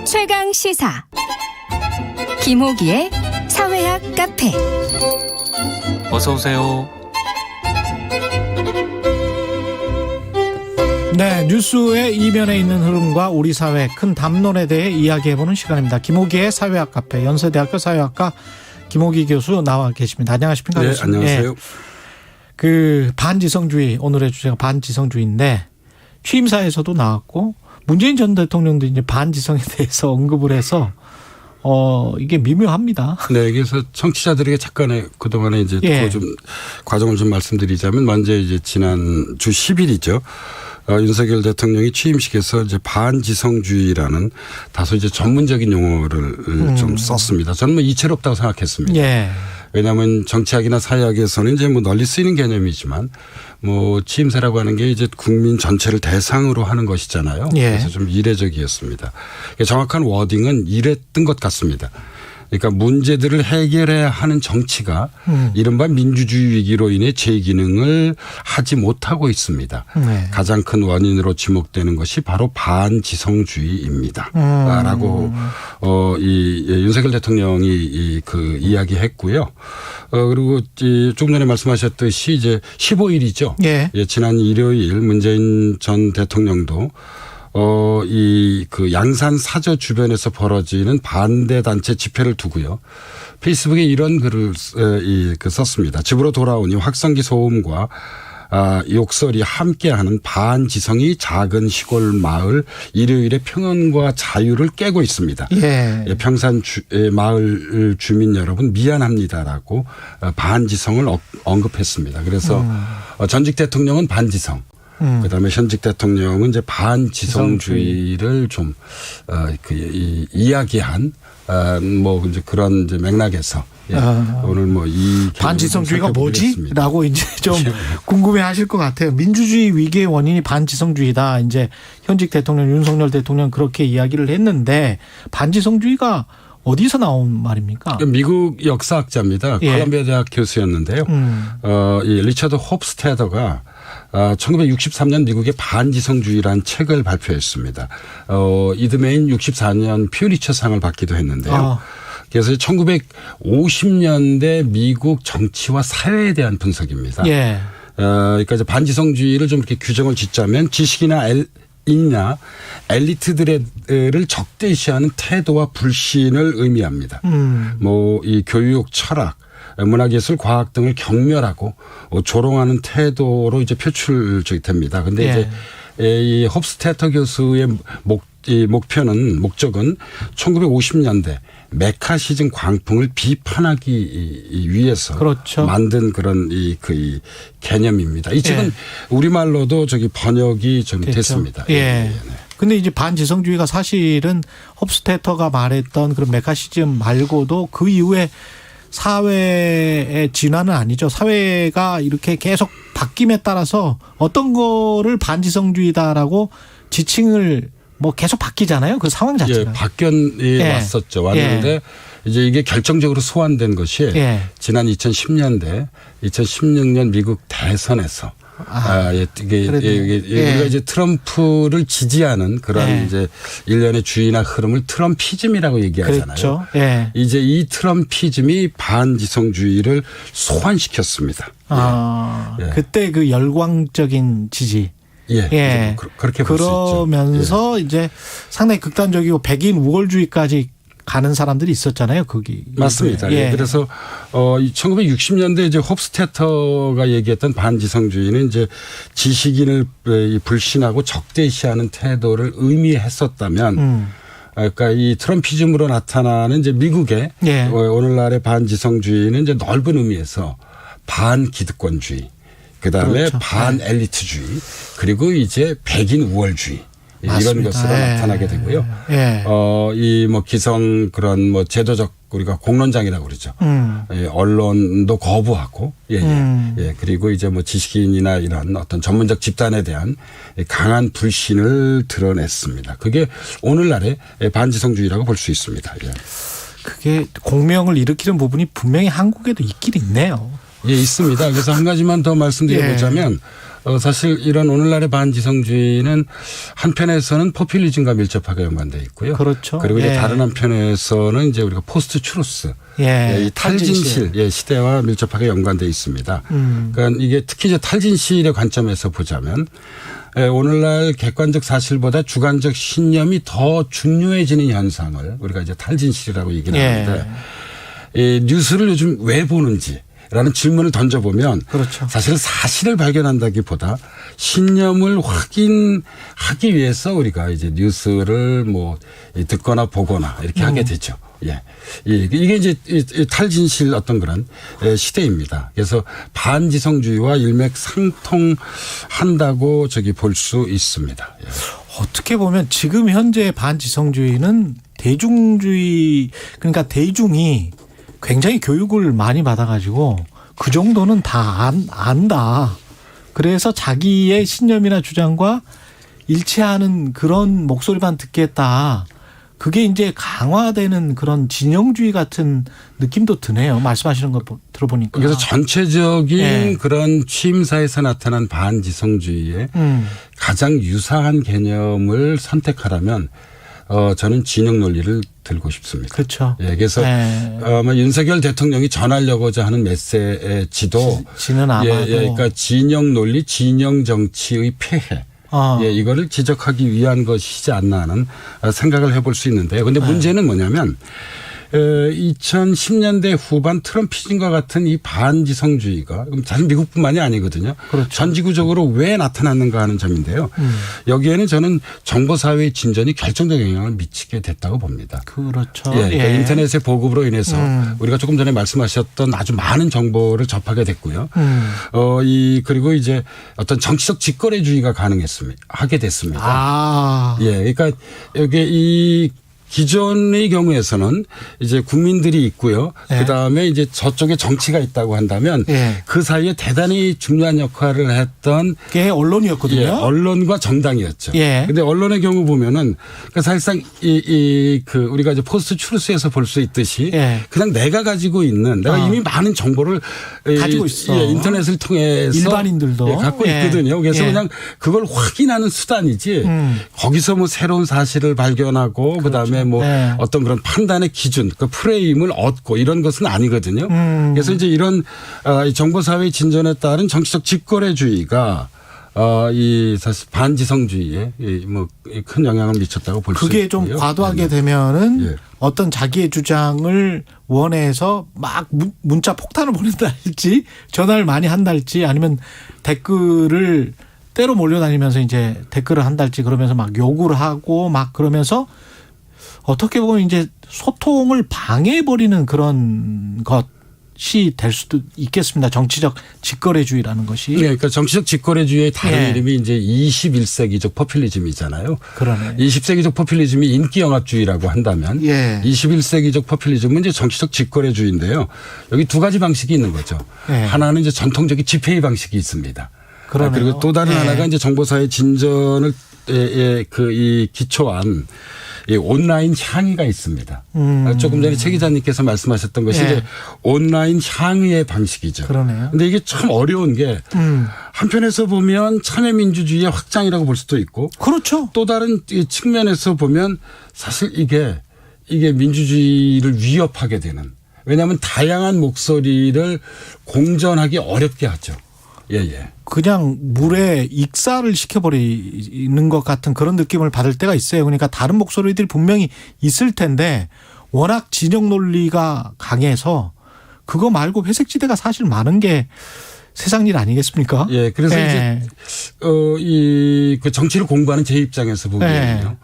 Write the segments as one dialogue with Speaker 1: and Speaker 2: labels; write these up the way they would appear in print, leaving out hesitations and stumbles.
Speaker 1: 최강 시사 김호기의 사회학 카페.
Speaker 2: 어서 오세요.
Speaker 3: 네, 뉴스의 이면에 있는 흐름과 우리 사회 큰 담론에 대해 이야기해보는 시간입니다. 김호기의 사회학 카페, 연세대학교 사회학과 김호기 교수 나와 계십니다. 안녕하십니까?
Speaker 4: 네,
Speaker 3: 교수님.
Speaker 4: 안녕하세요.
Speaker 3: 그 반지성주의, 오늘의 주제가 반지성주의인데 취임사에서도 나왔고 문재인 전 대통령도 이제 반지성에 대해서 언급을 해서 이게 미묘합니다.
Speaker 4: 네, 그래서 청취자들에게 잠깐 그동안에 이제
Speaker 3: 예.
Speaker 4: 좀 과정을 좀 말씀드리자면 먼저 이제 지난 주 10일이죠. 윤석열 대통령이 취임식에서 이제 반지성주의라는 다소 이제 전문적인 용어를 좀 썼습니다. 저는 뭐 이채롭다고 생각했습니다.
Speaker 3: 예.
Speaker 4: 왜냐하면 정치학이나 사회학에서는 이제 뭐 널리 쓰이는 개념이지만 뭐 취임사라고 하는 게 이제 국민 전체를 대상으로 하는 것이잖아요.
Speaker 3: 예.
Speaker 4: 그래서 좀 이례적이었습니다. 정확한 워딩은 이랬던 것 같습니다. 그러니까 문제들을 해결해야 하는 정치가 이른바 민주주의 위기로 인해 제 기능을 하지 못하고 있습니다.
Speaker 3: 네.
Speaker 4: 가장 큰 원인으로 지목되는 것이 바로 반지성주의입니다. 라고 이 윤석열 대통령이 그 이야기했고요. 그리고 조금 전에 말씀하셨듯이 이제 15일이죠.
Speaker 3: 예.
Speaker 4: 지난 일요일 문재인 전 대통령도 그 양산 사저 주변에서 벌어지는 반대 단체 집회를 두고요. 페이스북에 이런 글을 썼습니다. 집으로 돌아오니 확성기 소음과 욕설이 함께하는 반지성이 작은 시골 마을 일요일의 평온과 자유를 깨고 있습니다.
Speaker 3: 예.
Speaker 4: 평산 마을 주민 여러분 미안합니다라고 반지성을 언급했습니다. 그래서 전직 대통령은 반지성. 그다음에 현직 대통령은 이제 반지성주의를 좀 이야기한 뭐 이제 그런 이제 맥락에서 오늘 뭐 이
Speaker 3: 반지성주의가 뭐지?라고 이제 좀 궁금해하실 것 같아요. 민주주의 위기의 원인이 반지성주의다. 이제 현직 대통령 윤석열 대통령 그렇게 이야기를 했는데 반지성주의가 어디서 나온 말입니까?
Speaker 4: 미국 역사학자입니다.
Speaker 3: 예.
Speaker 4: 콜럼비아 대학 교수였는데요. 이 리처드 홉스테더가 1963년 미국의 반지성주의라는 책을 발표했습니다. 이듬해인 64년 퓨리처상을 받기도 했는데요. 그래서 1950년대 미국 정치와 사회에 대한 분석입니다.
Speaker 3: 예.
Speaker 4: 그러니까 이제 반지성주의를 좀 이렇게 규정을 짓자면 지식이나 엘리트들을 적대시하는 태도와 불신을 의미합니다. 뭐 이 교육, 철학, 문화예술, 과학 등을 경멸하고 조롱하는 태도로 이제 표출됩니다. 그런데
Speaker 3: 예.
Speaker 4: 이제 이 홉스테터 교수의 목적은 1950년대 메카시즘 광풍을 비판하기 위해서
Speaker 3: 그렇죠.
Speaker 4: 만든 그런 이 개념입니다. 이 책은 우리말로도 번역이 좀
Speaker 3: 됐죠.
Speaker 4: 됐습니다.
Speaker 3: 예. 근데 이제 반지성주의가 사실은 홉스테터가 말했던 그런 메카시즘 말고도 그 이후에 사회의 진화는 아니죠. 사회가 이렇게 계속 바뀜에 따라서 어떤 거를 반지성주의다라고 지칭을 뭐 계속 바뀌잖아요. 그 상황 자체가.
Speaker 4: 왔었죠. 왔는데 이제 이게 결정적으로 소환된 것이 지난 2010년대 2016년 미국 대선에서 우리가 이제 트럼프를 지지하는 그런 이제 일련의 주의나 흐름을 트럼피즘이라고 얘기하잖아요.
Speaker 3: 그렇죠.
Speaker 4: 이제 이 트럼피즘이 반지성주의를 소환시켰습니다.
Speaker 3: 그때 그 열광적인 지지.
Speaker 4: 그렇게 볼 수 있죠.
Speaker 3: 그러면서 이제 상당히 극단적이고 백인 우월주의까지 가는 사람들이 있었잖아요, 거기.
Speaker 4: 맞습니다. 그래서 1960년대 이제 홉스테터가 얘기했던 반지성주의는 이제 지식인을 불신하고 적대시하는 태도를 의미했었다면 그러니까 이 트럼피즘으로 나타나는 이제 미국의 오늘날의 반지성주의는 이제 넓은 의미에서 반기득권주의, 그다음에
Speaker 3: 그렇죠.
Speaker 4: 반엘리트주의, 그리고 이제 백인 우월주의.
Speaker 3: 맞습니다.
Speaker 4: 이런 것으로 나타나게 되고요. 이 뭐 기성 그런 뭐 제도적 우리가 공론장이라고 그러죠. 언론도 거부하고 그리고 이제 뭐 지식인이나 이런 어떤 전문적 집단에 대한 강한 불신을 드러냈습니다. 그게 오늘날의 반지성주의라고 볼 수 있습니다.
Speaker 3: 그게 공명을 일으키는 부분이 분명히 한국에도 있긴 있네요.
Speaker 4: 있습니다. 그래서 한 가지만 더 말씀드려보자면 사실 이런 오늘날의 반지성주의는 한편에서는 포퓰리즘과 밀접하게 연관되어 있고요.
Speaker 3: 그렇죠.
Speaker 4: 그리고 이제
Speaker 3: 예.
Speaker 4: 다른 한편에서는 이제 우리가 포스트 추루스,
Speaker 3: 예.
Speaker 4: 이 탈진실 시대와 밀접하게 연관되어 있습니다. 그러니까 이게 특히 이제 탈진실의 관점에서 보자면 오늘날 객관적 사실보다 주관적 신념이 더 중요해지는 현상을 우리가 이제 탈진실이라고 얘기를 하는데 이 뉴스를 요즘 왜 보는지 라는 질문을 던져보면
Speaker 3: 그렇죠.
Speaker 4: 사실 사실을 발견한다기보다 신념을 확인하기 위해서 우리가 이제 뉴스를 뭐 듣거나 보거나 이렇게 하게 되죠. 예. 이게 이제 탈진실 어떤 그런 시대입니다. 그래서 반지성주의와 일맥상통한다고 볼 수 있습니다. 예.
Speaker 3: 어떻게 보면 지금 현재 반지성주의는 대중주의 그러니까 대중이 굉장히 교육을 많이 받아가지고 그 정도는 다 안다. 그래서 자기의 신념이나 주장과 일치하는 그런 목소리만 듣겠다. 그게 이제 강화되는 그런 진영주의 같은 느낌도 드네요. 말씀하시는 거 들어보니까.
Speaker 4: 그래서 전체적인
Speaker 3: 네.
Speaker 4: 그런 취임사에서 나타난 반지성주의에 가장 유사한 개념을 선택하라면 저는 진영 논리를 들고 싶습니다.
Speaker 3: 그렇죠.
Speaker 4: 예, 그래서
Speaker 3: 네.
Speaker 4: 아마 윤석열 대통령이 전하려고자 하는 메시지도
Speaker 3: 지는 아마도
Speaker 4: 그러니까 진영 논리, 진영 정치의 폐해. 예, 이거를 지적하기 위한 것이지 않나 하는 생각을 해볼 수 있는데요. 그런데 문제는 뭐냐면 2010년대 후반 트럼피즘과 같은 이 반지성주의가 사실 미국뿐만이 아니거든요.
Speaker 3: 그렇죠.
Speaker 4: 전지구적으로 왜 나타났는가 하는 점인데요. 여기에는 저는 정보사회의 진전이 결정적인 영향을 미치게 됐다고 봅니다.
Speaker 3: 그렇죠.
Speaker 4: 예, 그러니까 인터넷의 보급으로 인해서 우리가 조금 전에 말씀하셨던 아주 많은 정보를 접하게 됐고요. 그리고 이제 어떤 정치적 직거래주의가 하게 됐습니다.
Speaker 3: 아.
Speaker 4: 예, 그러니까 여기 이 기존의 경우에서는 이제 국민들이 있고요.
Speaker 3: 예.
Speaker 4: 그다음에 이제 저쪽에 정치가 있다고 한다면
Speaker 3: 예.
Speaker 4: 그 사이에 대단히 중요한 역할을 했던
Speaker 3: 게 언론이었거든요.
Speaker 4: 예, 언론과 정당이었죠.
Speaker 3: 예.
Speaker 4: 근데 언론의 경우 보면은 그러니까 사실상 그 우리가 이제 포스트 추루스에서 볼 수 있듯이
Speaker 3: 예.
Speaker 4: 그냥 내가 가지고 있는 내가 이미 많은 정보를
Speaker 3: 가지고 있어.
Speaker 4: 인터넷을 통해서
Speaker 3: 일반인들도
Speaker 4: 갖고
Speaker 3: 예.
Speaker 4: 있거든요. 그래서
Speaker 3: 예.
Speaker 4: 그냥 그걸 확인하는 수단이지 거기서 뭐 새로운 사실을 발견하고 그다음에 뭐
Speaker 3: 예.
Speaker 4: 어떤 그런 판단의 기준, 그 프레임을 얻고 이런 것은 아니거든요. 그래서 이제 이런 정보사회 진전에 따른 정치적 직거래주의가 이 사실 반지성주의에 뭐 큰 영향을 미쳤다고 볼 수 있고요.
Speaker 3: 그게 좀 과도하게 되면은
Speaker 4: 예.
Speaker 3: 어떤 자기의 주장을 원해서 막 문자 폭탄을 보낸다 할지 전화를 많이 한다 할지 아니면 댓글을 때로 몰려다니면서 이제 댓글을 한다 할지 그러면서 막 욕을 하고 막 그러면서 어떻게 보면 이제 소통을 방해해버리는 그런 것이 될 수도 있겠습니다. 정치적 직거래주의라는 것이.
Speaker 4: 네, 그러니까 정치적 직거래주의의 다른
Speaker 3: 예.
Speaker 4: 이름이 이제 21세기적 포퓰리즘이잖아요.
Speaker 3: 그러네.
Speaker 4: 20세기적 포퓰리즘이 인기영합주의라고 한다면
Speaker 3: 예.
Speaker 4: 21세기적 포퓰리즘은 이제 정치적 직거래주의인데요. 여기 두 가지 방식이 있는 거죠.
Speaker 3: 예.
Speaker 4: 하나는 이제 전통적인 집회의 방식이 있습니다.
Speaker 3: 그러네요.
Speaker 4: 그리고 또 다른
Speaker 3: 예.
Speaker 4: 하나가 이제 정보사회 진전을 이 기초한 이 온라인 향의가 있습니다. 조금 전에 최 기자님께서 말씀하셨던 것이
Speaker 3: 예.
Speaker 4: 이제 온라인 향의의 방식이죠.
Speaker 3: 그러네요.
Speaker 4: 근데 이게 참 어려운 게 한편에서 보면 참여민주주의의 확장이라고 볼 수도 있고
Speaker 3: 그렇죠.
Speaker 4: 또 다른 측면에서 보면 사실 이게 민주주의를 위협하게 되는 왜냐하면 다양한 목소리를 공존하기 어렵게 하죠. 예.
Speaker 3: 그냥 물에 익사를 시켜버리는 것 같은 그런 느낌을 받을 때가 있어요. 그러니까 다른 목소리들이 분명히 있을 텐데 워낙 진영 논리가 강해서 그거 말고 회색지대가 사실 많은 게 세상 일 아니겠습니까?
Speaker 4: 예. 그래서
Speaker 3: 예.
Speaker 4: 이제 그 정치를 공부하는 제 입장에서 보면요.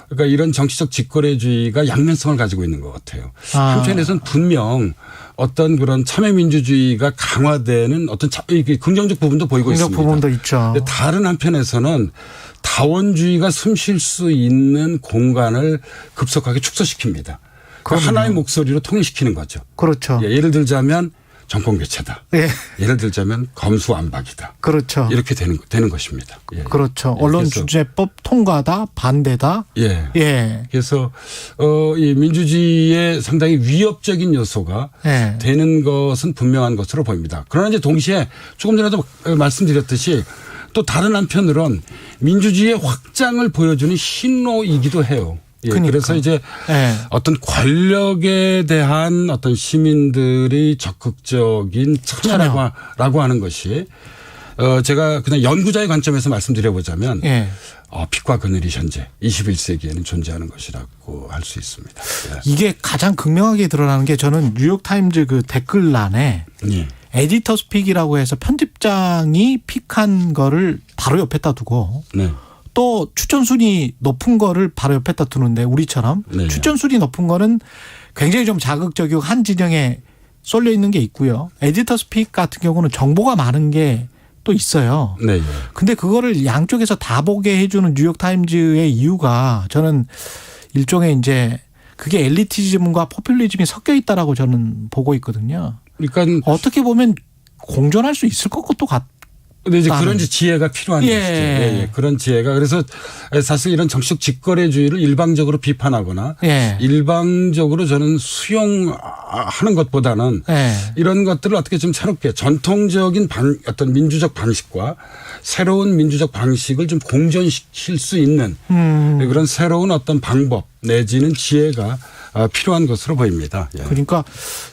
Speaker 4: 그러니까 이런 정치적 직거래주의가 양면성을 가지고 있는 것 같아요. 한편에서는 분명 어떤 그런 참여민주주의가 강화되는 어떤 긍정적 부분도 보이고
Speaker 3: 긍정
Speaker 4: 있습니다.
Speaker 3: 부분도 있죠.
Speaker 4: 근데 다른 한편에서는 다원주의가 숨쉴 수 있는 공간을 급속하게 축소시킵니다. 그러니까 하나의 목소리로 통일시키는 거죠.
Speaker 3: 그렇죠.
Speaker 4: 예, 예를 들자면 정권 교체다.
Speaker 3: 예.
Speaker 4: 예를 들자면 검수완박이다.
Speaker 3: 그렇죠.
Speaker 4: 이렇게 되는 것입니다. 예.
Speaker 3: 그렇죠.
Speaker 4: 예,
Speaker 3: 언론중재법 통과다, 반대다.
Speaker 4: 예.
Speaker 3: 예.
Speaker 4: 그래서 이 민주주의의 상당히 위협적인 요소가
Speaker 3: 예.
Speaker 4: 되는 것은 분명한 것으로 보입니다. 그러나 이제 동시에 조금 전에도 말씀드렸듯이 또 다른 한편으론 민주주의의 확장을 보여주는 신호이기도 해요. 예,
Speaker 3: 그러니까.
Speaker 4: 그래서 이제
Speaker 3: 예.
Speaker 4: 어떤 권력에 대한 어떤 시민들이 적극적인 참여라고 하는 것이 제가 그냥 연구자의 관점에서 말씀드려보자면
Speaker 3: 예.
Speaker 4: 빛과 그늘이 현재 21세기에는 존재하는 것이라고 할 수 있습니다. 예.
Speaker 3: 이게 가장 극명하게 드러나는 게 저는 뉴욕타임즈 그 댓글란에
Speaker 4: 예.
Speaker 3: 에디터 스픽이라고 해서 편집장이 픽한 거를 바로 옆에다 두고
Speaker 4: 네.
Speaker 3: 또 추천 순위 높은 거를 바로 옆에다 두는데 우리처럼
Speaker 4: 네.
Speaker 3: 추천 순위 높은 거는 굉장히 좀 자극적이고 한 진영에 쏠려 있는 게 있고요. 에디터 스픽 같은 경우는 정보가 많은 게 또 있어요.
Speaker 4: 네.
Speaker 3: 근데 그거를 양쪽에서 다 보게 해주는 뉴욕타임즈의 이유가 저는 일종의 이제 그게 엘리티즘과 포퓰리즘이 섞여 있다라고 저는 보고 있거든요.
Speaker 4: 그러니까
Speaker 3: 어떻게 보면 공존할 수 있을 것도 같.
Speaker 4: 근데 이제 그런 지혜가 필요한
Speaker 3: 예.
Speaker 4: 것이죠. 예. 그런 지혜가. 그래서 사실 이런 정치적 직거래주의를 일방적으로 비판하거나
Speaker 3: 예.
Speaker 4: 일방적으로 저는 수용하는 것보다는
Speaker 3: 예.
Speaker 4: 이런 것들을 어떻게 좀 새롭게 전통적인 어떤 민주적 방식과 새로운 민주적 방식을 좀 공존시킬 수 있는 그런 새로운 어떤 방법 내지는 지혜가 필요한 것으로 보입니다. 예.
Speaker 3: 그러니까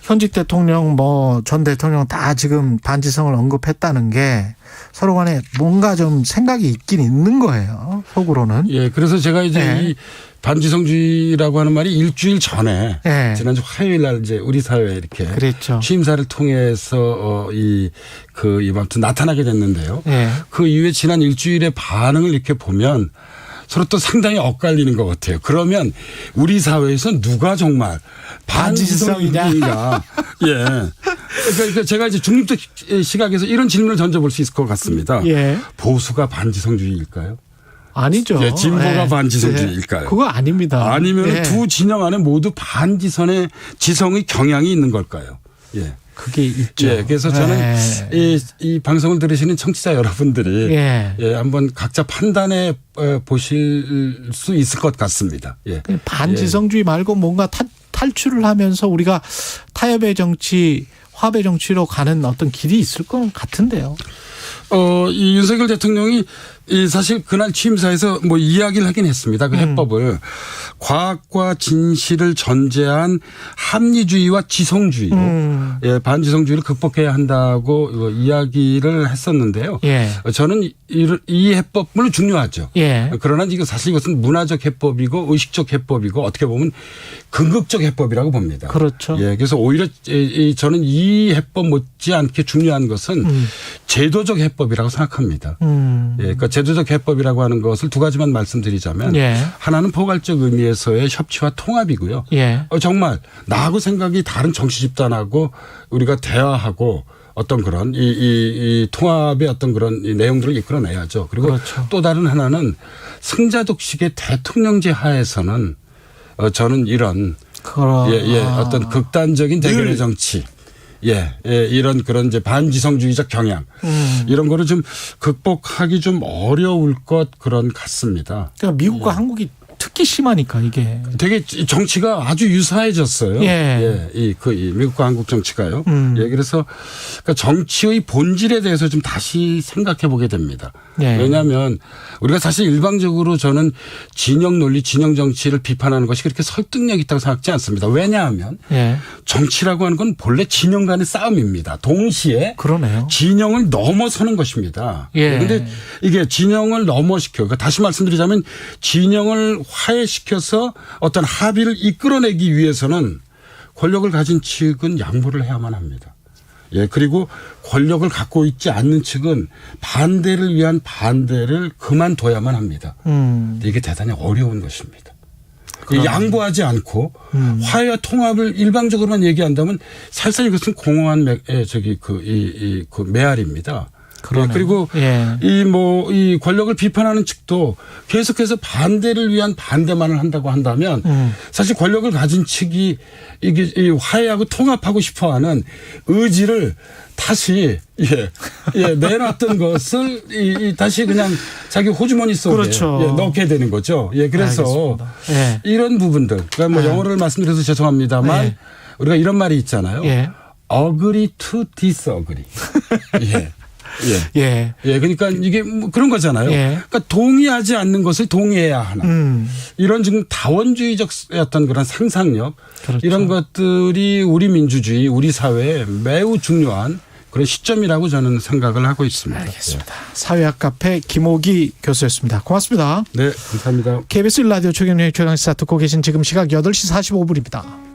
Speaker 3: 현직 대통령 뭐 전 대통령 다 지금 반지성을 언급했다는 게 서로 간에 뭔가 좀 생각이 있긴 있는 거예요. 속으로는.
Speaker 4: 예. 그래서 제가 이제
Speaker 3: 네.
Speaker 4: 이 반지성주의라고 하는 말이 일주일 전에
Speaker 3: 네.
Speaker 4: 지난주 화요일 날 이제 우리 사회에 이렇게
Speaker 3: 그랬죠.
Speaker 4: 취임사를 통해서 아무튼 나타나게 됐는데요.
Speaker 3: 예.
Speaker 4: 그 이후에 지난 일주일의 반응을 이렇게 보면 서로 또 상당히 엇갈리는 것 같아요. 그러면 우리 사회에서 누가 정말 반지성이냐. 예. 그러니까 제가 이제 중립적 시각에서 이런 질문을 던져볼 수 있을 것 같습니다.
Speaker 3: 예.
Speaker 4: 보수가 반지성주의일까요?
Speaker 3: 아니죠.
Speaker 4: 예, 진보가
Speaker 3: 예.
Speaker 4: 반지성주의일까요?
Speaker 3: 그거 아닙니다.
Speaker 4: 아니면
Speaker 3: 예.
Speaker 4: 두 진영 안에 모두 반지성의 경향이 있는 걸까요? 예.
Speaker 3: 그게 있죠.
Speaker 4: 예, 그래서 저는
Speaker 3: 예.
Speaker 4: 이 방송을 들으시는 청취자 여러분들이
Speaker 3: 예.
Speaker 4: 한번 각자 판단해 보실 수 있을 것 같습니다. 예.
Speaker 3: 반지성주의 말고 뭔가 탈출을 하면서 우리가 타협의 정치, 화합의 정치로 가는 어떤 길이 있을 것 같은데요.
Speaker 4: 이 윤석열 대통령이 사실 그날 취임사에서 뭐 이야기를 하긴 했습니다. 그 해법을 과학과 진실을 전제한 합리주의와 지성주의로 예, 반지성주의를 극복해야 한다고 이야기를 했었는데요.
Speaker 3: 예.
Speaker 4: 저는 이 해법 물론 중요하죠.
Speaker 3: 예.
Speaker 4: 그러나 사실 이것은 문화적 해법이고 의식적 해법이고 어떻게 보면 궁극적 해법이라고 봅니다.
Speaker 3: 그렇죠.
Speaker 4: 예, 그래서 오히려 저는 이 해법 못지않게 중요한 것은 제도적 해법이라고 생각합니다. 예, 그러니까 제도적 해법이라고 하는 것을 두 가지만 말씀드리자면
Speaker 3: 예.
Speaker 4: 하나는 포괄적 의미에서의 협치와 통합이고요.
Speaker 3: 예.
Speaker 4: 정말 나하고 생각이 다른 정치 집단하고 우리가 대화하고 어떤 그런 이 통합의 어떤 그런 이 내용들을 이끌어내야죠. 그리고
Speaker 3: 그렇죠.
Speaker 4: 또 다른 하나는 승자독식의 대통령제 하에서는 저는 이런 어떤 극단적인 대결의 정치. 이런 그런 이제 반지성주의적 경향 이런 거를 좀 극복하기 좀 어려울 것 그런 같습니다.
Speaker 3: 그러니까 미국과 한국이 특히 심하니까 이게.
Speaker 4: 되게 정치가 아주 유사해졌어요. 이 미국과 한국 정치가요. 예, 그래서 그러니까 정치의 본질에 대해서 좀 다시 생각해 보게 됩니다.
Speaker 3: 예.
Speaker 4: 왜냐하면 우리가 사실 일방적으로 저는 진영 논리, 진영 정치를 비판하는 것이 그렇게 설득력 있다고 생각하지 않습니다. 왜냐하면
Speaker 3: 예.
Speaker 4: 정치라고 하는 건 본래 진영 간의 싸움입니다. 동시에
Speaker 3: 그러네요.
Speaker 4: 진영을 넘어서는 것입니다. 그런데
Speaker 3: 예.
Speaker 4: 이게 진영을 넘어시켜 그러니까 다시 말씀드리자면 진영을 화해시켜서 어떤 합의를 이끌어내기 위해서는 권력을 가진 측은 양보를 해야만 합니다. 예, 그리고 권력을 갖고 있지 않는 측은 반대를 위한 반대를 그만둬야만 합니다. 이게 대단히 어려운 것입니다. 양보하지 않고 화해와 통합을 일방적으로만 얘기한다면 사실상 이것은 공허한 메아리입니다. 예, 그리고 이 권력을 비판하는 측도 계속해서 반대를 위한 반대만을 한다고 한다면 사실 권력을 가진 측이 이 화해하고 통합하고 싶어하는 의지를 다시 내놨던 것을 다시 그냥 자기 호주머니 속에
Speaker 3: 그렇죠.
Speaker 4: 넣게 되는 거죠. 예, 그래서 이런 부분들 그러니까 뭐 영어를 말씀드려서 죄송합니다만 우리가 이런 말이 있잖아요. agree to disagree. 예. 예.
Speaker 3: 예.
Speaker 4: 예, 그러니까 이게 뭐 그런 거잖아요.
Speaker 3: 예.
Speaker 4: 그러니까 동의하지 않는 것을 동의해야 하나. 이런 지금 다원주의적 어떤 그런 상상력
Speaker 3: 그렇죠.
Speaker 4: 이런 것들이 우리 민주주의, 우리 사회에 매우 중요한 그런 시점이라고 저는 생각을 하고 있습니다.
Speaker 3: 알겠습니다. 사회학 카페 김옥희 교수였습니다. 고맙습니다.
Speaker 4: 네, 감사합니다.
Speaker 3: KBS 1라디오 최경영의 최강시사 듣고 계신 지금 시각 8시 45분입니다.